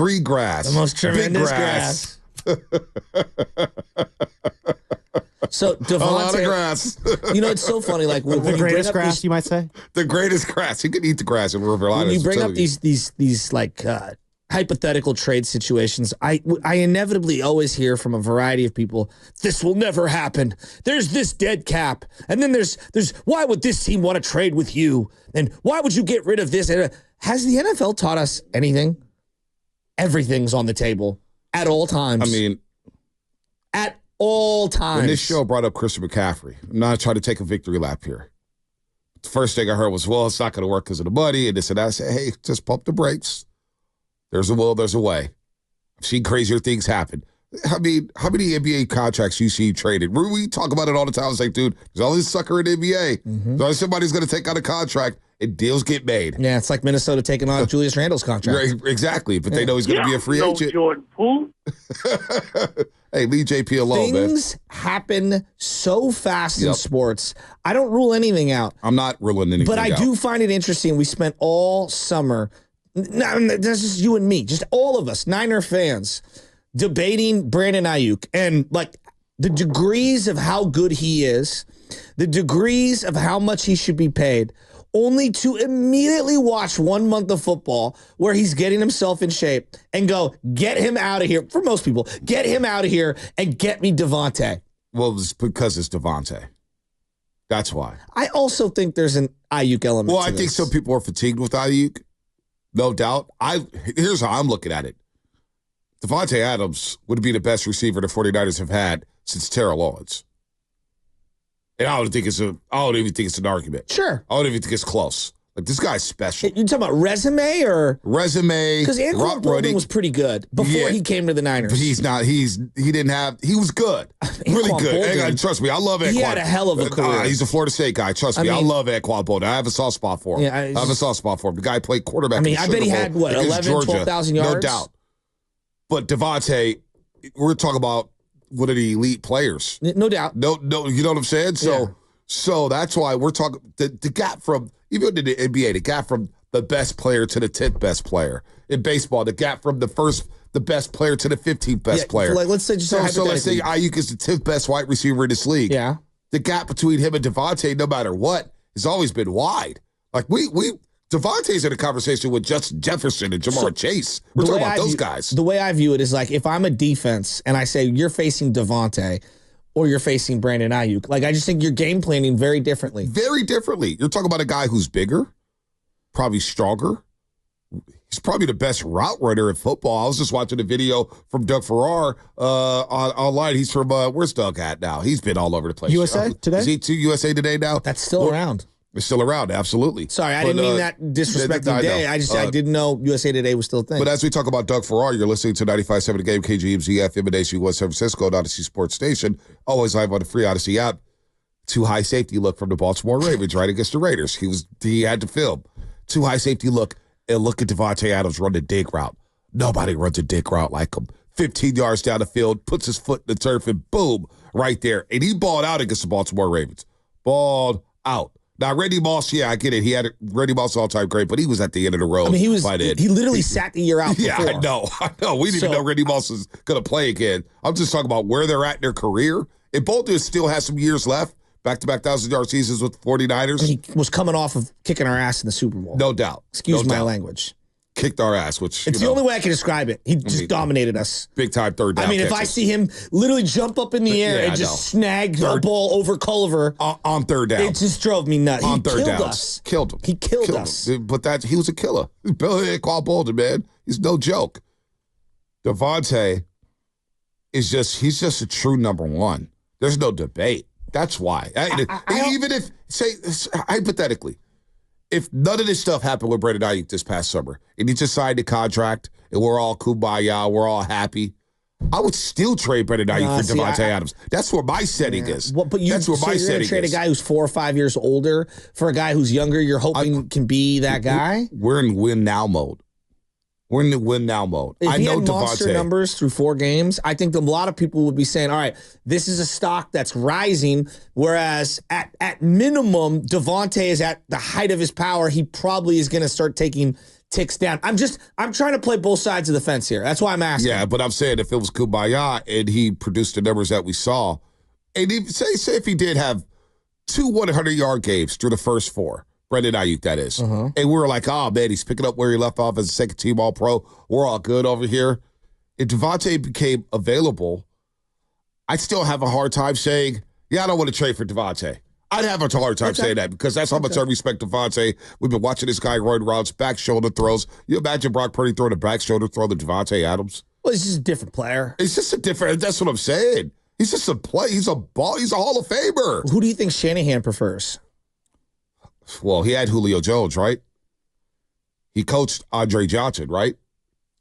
green grass. The most tremendous grass. So Devontae, a lot of grass. It's so funny. Like when The you bring greatest up grass, these, you might say. The greatest grass. You can eat the grass in River Island. when you bring up these like hypothetical trade situations, I inevitably always hear from a variety of people, this will never happen. There's this dead cap, and then there's why would this team want to trade with you, and why would you get rid of this? Has the NFL taught us anything? Everything's on the table at all times. I mean, at all times. when this show brought up Christian McCaffrey, I'm not trying to take a victory lap here. The first thing I heard was, well, it's not going to work because of the money and this and that. I said, hey, just pump the brakes. There's a will, there's a way. I've seen crazier things happen. I mean, how many NBA contracts you see traded? We talk about it all the time. It's like, dude, there's always a sucker in the NBA. So somebody's going to take out a contract and deals get made. Yeah, it's like Minnesota taking on Julius Randle's contract. Right, exactly, but they know he's going to be a free agent. Jordan Poole. Hey, leave JP alone, man. Things happen so fast in sports. I don't rule anything out. I'm not ruling anything out. But I do find it interesting. We spent all summer, that's just you and me, just all of us, Niner fans, debating Brandon Aiyuk and like the degrees of how good he is, the degrees of how much he should be paid, only to immediately watch 1 month of football where he's getting himself in shape and go, get him out of here. For most people, get him out of here and get me Devontae. Well, it's because it's Devontae. That's why. I also think there's an Aiyuk element. Well, I think some people are fatigued with Aiyuk. No doubt. Here's how I'm looking at it. Devontae Adams would be the best receiver the 49ers have had since Terrell Owens. And I don't even think it's an argument. Sure. I don't even think it's close. Like, this guy's special. You talking about resume or resume? Because Anquan Boldin was pretty good before he came to the Niners. But he's not. He was good, really good. Boldin, trust me, I love Anquan. He had a hell of a career. He's a Florida State guy. Trust me, I love Anquan Boldin. I have a soft spot for him. Yeah, I have a soft spot for him. The guy played quarterback. I mean, I bet he had 12,000 yards. No doubt. But Devontae, we're talking about one of the elite players. No doubt. No, you know what I'm saying? So that's why we're talking the gap from, even in the NBA, the gap from the best player to the 10th best player. In baseball, the gap from the best player to the 15th best player. Like, let's say just so let's say Aiyuk is the 10th best wide receiver in this league. Yeah. The gap between him and Devontae, no matter what, has always been wide. Like Devontae's in a conversation with Justin Jefferson and Jamar Chase. We're talking about those guys. The way I view it is like, if I'm a defense and I say you're facing Devontae or you're facing Brandon Aiyuk, like, I just think you're game planning very differently. Very differently. You're talking about a guy who's bigger, probably stronger. He's probably the best route runner in football. I was just watching a video from Doug Farrar online. He's from, where's Doug at now? He's been all over the place. USA Today? Is he to USA Today now? That's still around. It's still around, absolutely. Sorry, I didn't mean that disrespecting day. I didn't know USA Today was still a thing. But as we talk about Doug Farrar, you're listening to 95.7 The Game, KGMZ FM and AC1 San Francisco, an Odyssey Sports Station, always live on the free Odyssey app. Too high safety look from the Baltimore Ravens right against the Raiders. He had to film. Too high safety look, and look at Devontae Adams run the dig route. Nobody runs a dig route like him. 15 yards down the field, puts his foot in the turf, and boom, right there. And he balled out against the Baltimore Ravens. Balled out. Now, Randy Moss, yeah, I get it. Randy Moss all-time great, but he was at the end of the road. I mean, he literally sat the year out before. Yeah, I know. We didn't know Randy Moss was going to play again. I'm just talking about where they're at in their career. And Bolton still has some years left, back-to-back 1,000-yard seasons with the 49ers. He was coming off of kicking our ass in the Super Bowl. No doubt. Excuse my language. Kicked our ass, which it's the only way I can describe it. He just dominated us. Big time third down. I mean, if I see him literally jump up in the air and just snag a ball over Culver on third down, it just drove me nuts. On third down, killed him. He killed us. But he was a killer. Anquan Boldin, man, he's no joke. Devontae he's just a true number one. There's no debate. That's why. Even if, say, hypothetically, if none of this stuff happened with Brandon Aiyuk this past summer, and he just signed a contract, and we're all kumbaya, we're all happy, I would still trade Brandon Aiyuk for Devontae Adams. That's where my setting is. Well, but that's where my you're going to trade a guy who's 4 or 5 years older for a guy who's younger, you're hoping can be that guy? We're in win-now mode. We're in the win-now mode. If he had monster numbers through 4 games, I think a lot of people would be saying, all right, this is a stock that's rising, whereas at minimum, Devontae is at the height of his power. He probably is going to start taking ticks down. I'm trying to play both sides of the fence here. That's why I'm asking. Yeah, but I'm saying if it was Kumbaya and he produced the numbers that we saw, and if, say if he did have 2 100-yard games through the first 4, Brandon Aiyuk, that is, and we were like, oh, man, he's picking up where he left off as a second-team All-Pro. We're all good over here. If Devontae became available, I'd still have a hard time saying, yeah, I don't want to trade for Devontae. I'd have a hard time saying that because that's how much I respect Devontae. We've been watching this guy run routes, back shoulder throws. You imagine Brock Purdy throwing a back shoulder throw to Devontae Adams? Well, he's just a different player. It's just a different, that's what I'm saying. He's just a play. He's a Hall of Famer. Who do you think Shanahan prefers? Well, he had Julio Jones, right? He coached Andre Johnson, right?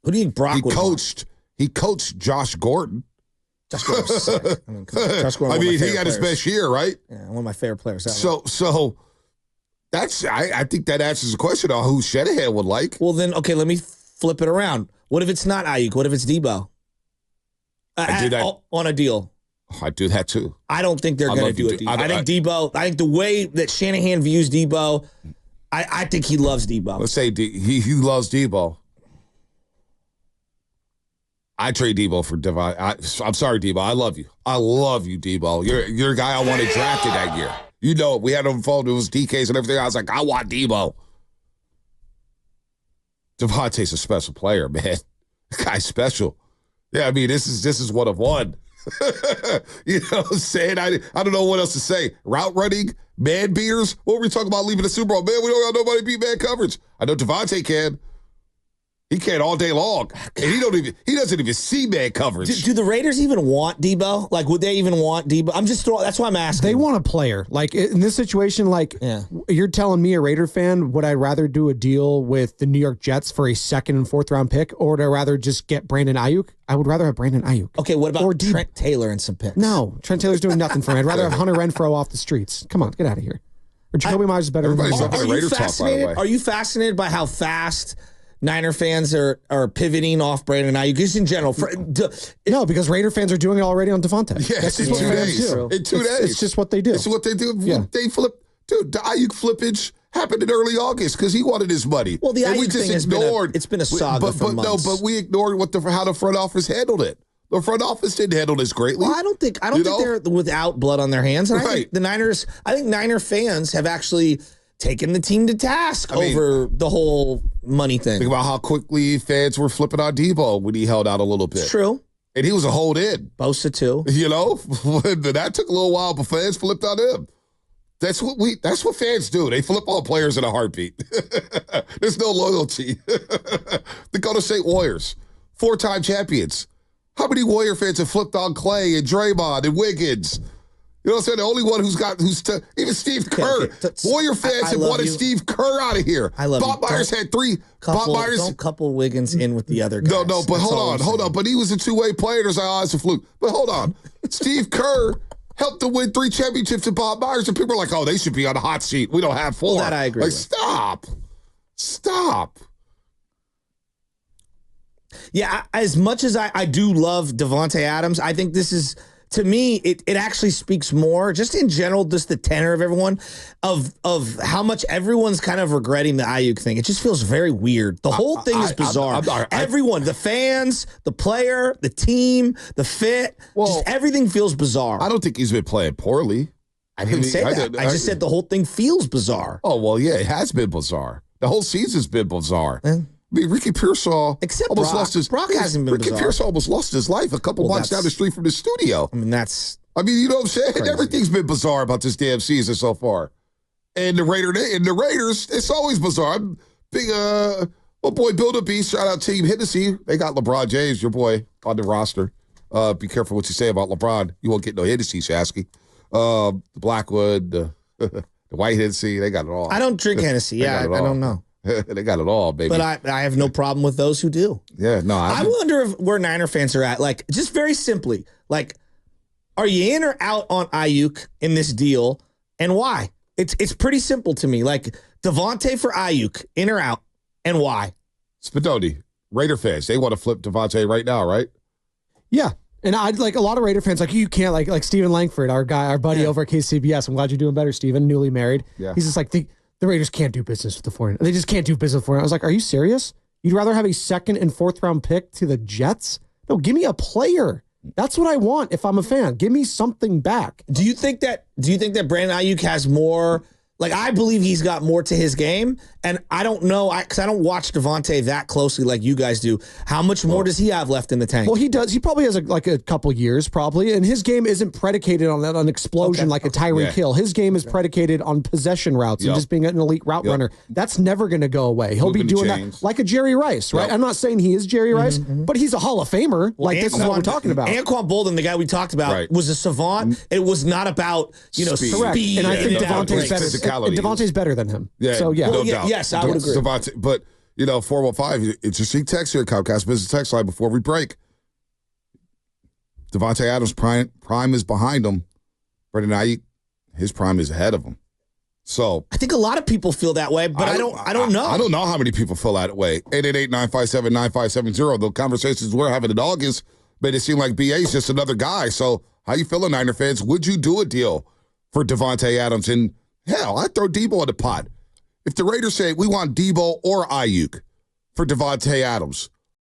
Who do you think Brock would want? He coached Josh Gordon. Josh Gordon's sick. I mean, Josh Gordon, he got his best year, right? Yeah, one of my favorite players. So that's I think that answers the question on who Shanahan would like. Well, then, okay, let me flip it around. What if it's not Aiyuk? What if it's Debo? I do that on a deal. I do that too. I don't think they're going to do it. I think Debo. I think the way that Shanahan views Debo, I think he loves Debo. Let's say he loves Debo. I trade Debo for Devon. I'm sorry, Debo. I love you. I love you, Debo. You're a guy I wanted drafted that year. You know, we had him on the phone. It was DKs and everything. I was like, I want Debo. Devontae's a special player, man. This guy's special. Yeah, I mean, this is one of one. You know what I'm saying? I don't know what else to say. Route running, man beers. What were we talking about leaving the Super Bowl? Man, we don't got nobody beat man coverage. I know Devontae can. He can't all day long. And he doesn't even see man coverage. Do the Raiders even want Debo? Like, would they even want Debo? I'm just throwing, that's why I'm asking. They want a player. Like, in this situation, like, you're telling me, a Raider fan, would I rather do a deal with the New York Jets for a 2nd and 4th round pick, or would I rather just get Brandon Aiyuk? I would rather have Brandon Aiyuk. Okay, what about Trent Taylor and some picks? No, Trent Taylor's doing nothing for me. I'd rather have Hunter Renfrow off the streets. Come on, get out of here. Or Jacoby Myers is better. Everybody's up in Raider talk, by the way. Are you fascinated by how fast Niner fans are pivoting off Brandon Aiyuk? Just in general. No, because Raider fans are doing it already on Devontae. Yeah, that's in 2 days. In 2 days. It's just what they do. It's what they do. Yeah. They flip. Dude, the Aiyuk flippage happened in early August because he wanted his money. Well, the Aiyuk thing has been a saga for months. But we ignored how the front office handled it. The front office didn't handle this greatly. Well, I don't think they're without blood on their hands. And right. I think Niner fans have actually taken the team to task over the whole money thing. Think about how quickly fans were flipping on Debo when he held out a little bit. It's true. And he was a hold in. Bosa too. You know? That took a little while, but fans flipped on him. That's what fans do. They flip on players in a heartbeat. There's no loyalty. The Golden State Warriors, 4-time champions. How many Warrior fans have flipped on Clay and Draymond and Wiggins? You know what I'm saying? The only one even Steve Kerr. Warrior fans have wanted Steve Kerr out of here. I love Bob Myers had 3. Bob Myers. Don't couple Wiggins in with the other guys. No, but hold on. But he was a 2-way player. There's it's a fluke. But hold on. Steve Kerr helped them win 3 championships to Bob Myers, and people are like, oh, they should be on the hot seat. We don't have 4. Well, that I agree with. Stop. Yeah, as much as I do love Devontae Adams, I think this is, to me, it actually speaks more, just in general, just the tenor of everyone, of how much everyone's kind of regretting the Aiyuk thing. It just feels very weird. The whole thing is bizarre. Everyone, the fans, the player, the team, the fit, just everything feels bizarre. I don't think he's been playing poorly. I didn't say that. I just said the whole thing feels bizarre. Oh, well, yeah, it has been bizarre. The whole season's been bizarre. I mean, Ricky Pearsall almost lost his. Brock hasn't been Ricky bizarre. Pearsall almost lost his life a couple blocks down the street from the studio. I mean, that's. I mean, you know what I'm saying? Crazy. Everything's been bizarre about this damn season so far. And the Raiders, it's always bizarre. Big, oh boy, Build a Beast. Shout out Team Hennessy. They got LeBron James, your boy, on the roster. Be careful what you say about LeBron. You won't get no Hennessy, Shasky. The Blackwood, the White Hennessy, they got it all. I don't drink Hennessy. Yeah, I don't know. They got it all, baby. But I have no problem with those who do. Yeah, no. I wonder where Niner fans are at. Like, just very simply, like, are you in or out on Aiyuk in this deal, and why? It's pretty simple to me. Like, Devontae for Aiyuk, in or out, and why? Spadoni, Raider fans, they want to flip Devontae right now, right? Yeah. And I'd like a lot of Raider fans, like you can't like Stephen Langford, our buddy over at KCBS. I'm glad you're doing better, Stephen, newly married. Yeah. He's just like, The Raiders can't do business with the 49ers. They just can't do business with the 49ers. I was like, are you serious? You'd rather have a second and fourth round pick to the Jets? No, give me a player. That's what I want if I'm a fan. Give me something back. Do you think that Brandon Aiyuk has more? Like, I believe he's got more to his game, and I don't know, because I don't watch Devontae that closely like you guys do. How much more does he have left in the tank? Well, he does. He probably has a couple years, probably, and his game isn't predicated on an explosion like a Tyreek Hill. His game is predicated on possession routes and just being an elite route runner. That's never going to go away. He'll be doing that like a Jerry Rice, right? I'm not saying he is Jerry Rice, but he's a Hall of Famer. Like, this is what we're talking about. Anquan Bolden, the guy we talked about, was a savant. It was not about, speed. Correct. And I think Devontae's better than him. Yeah, so yeah, no doubt. Yes, I would agree. Devontae, but 415. Interesting text here, Comcast Business Text Line before we break. Devontae Adams' prime is behind him. Brandon Aiyuk, his prime is ahead of him. So I think a lot of people feel that way, but I don't know. I don't know how many people feel that way. 888-957-9570. The conversations we're having in August made it seem like BA is just another guy. So how you feeling, Niner fans? Would you do a deal for Devontae Adams? And hell, I'd throw Debo in the pot. If the Raiders say we want Debo or Aiyuk for Devontae Adams,